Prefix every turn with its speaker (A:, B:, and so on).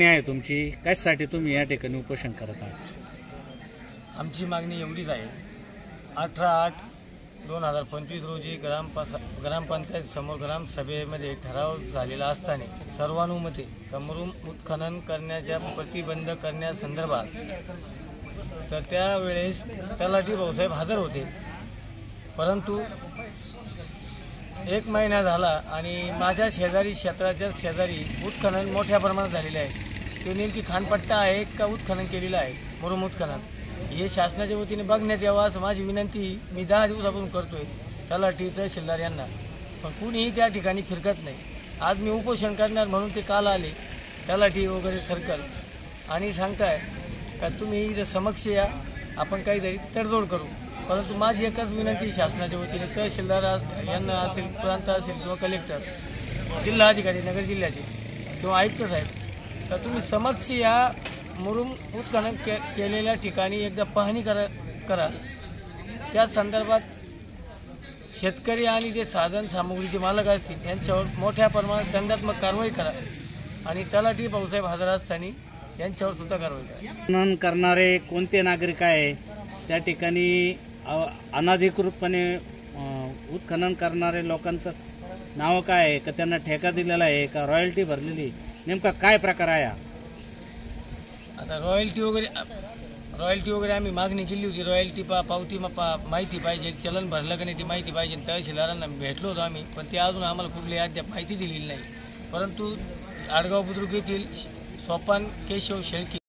A: आहे तुमची कशासाठी तुम्ही या ठिकाणी उपोषण करत आहात?
B: आमची मागणी एवढीच आहे, 18/8/2025 रोजी ग्रामपंचायत समोर ग्रामसभेमध्ये ठराव झालेला असताना सर्वानुमते मुरुम उत्खनन करण्याच्या प्रतिबंध करण्यासंदर्भात तर त्यावेळेस तलाठी भाऊसाहेब हजर होते, परंतु 1 महिना झाला आणि माझ्या शेजारी क्षेत्राच्या शेजारी उत्खनन मोठ्या प्रमाणात झालेले आहे। ते नेमकी खानपट्टा आहे का उत्खनन केलेलं आहे, मुरुम उत्खनन, हे शासनाच्या वतीने बघण्यात यावं असं माझी विनंती मी 10 दिवसापासून करतोय तलाठी तहसीलदार यांना, पण कुणीही त्या ठिकाणी फिरकत नाही। आज मी उपोषण करणार म्हणून ते काल आले तलाठी वगैरे सर्कल आणि सांगताय का तुम्ही इथं समक्ष या, आपण काहीतरी तडजोड करू। परंतु माझी एकच विनंती शासनाच्या वतीने तहसीलदार यांना असेल, प्रांत असेल किंवा कलेक्टर, जिल्हाधिकारी नगर जिल्ह्याचे किंवा आयुक्त साहेब, तर तुम्ही समक्ष या मुरुम उत्खनन केलेल्या ठिकाणी एकदा पाहणी करा। त्या संदर्भात शेतकरी आणि जे साधन सामुग्रीचे मालक असतील यांच्यावर मोठ्या प्रमाणात दंडात्मक कारवाई करा आणि तलाठी भाऊसाहेब हजर असताना यांच्यावर सुद्धा कारवाई करा।
A: उत्खनन करणारे कोणते नागरिक आहे त्या ठिकाणी अनाधिकृतपणे उत्खनन करणारे लोकांचं नाव काय आहे, का त्यांना ठेका दिलेला आहे का रॉयल्टी भरलेली, नेमका काय प्रकार आहे?
B: आता रॉयल्टी वगैरे आम्ही मागणी केली होती। रॉयल्टी पावती माहिती पाहिजे, चलन भरलं का नाही ती माहिती पाहिजे। तहसीलदारांना भेटलो होतो आम्ही, पण ते अजून आम्हाला कुठली अद्याप माहिती दिलेली नाही। परंतु आडगाव बुद्रुक येथील सोपान केशव शेळके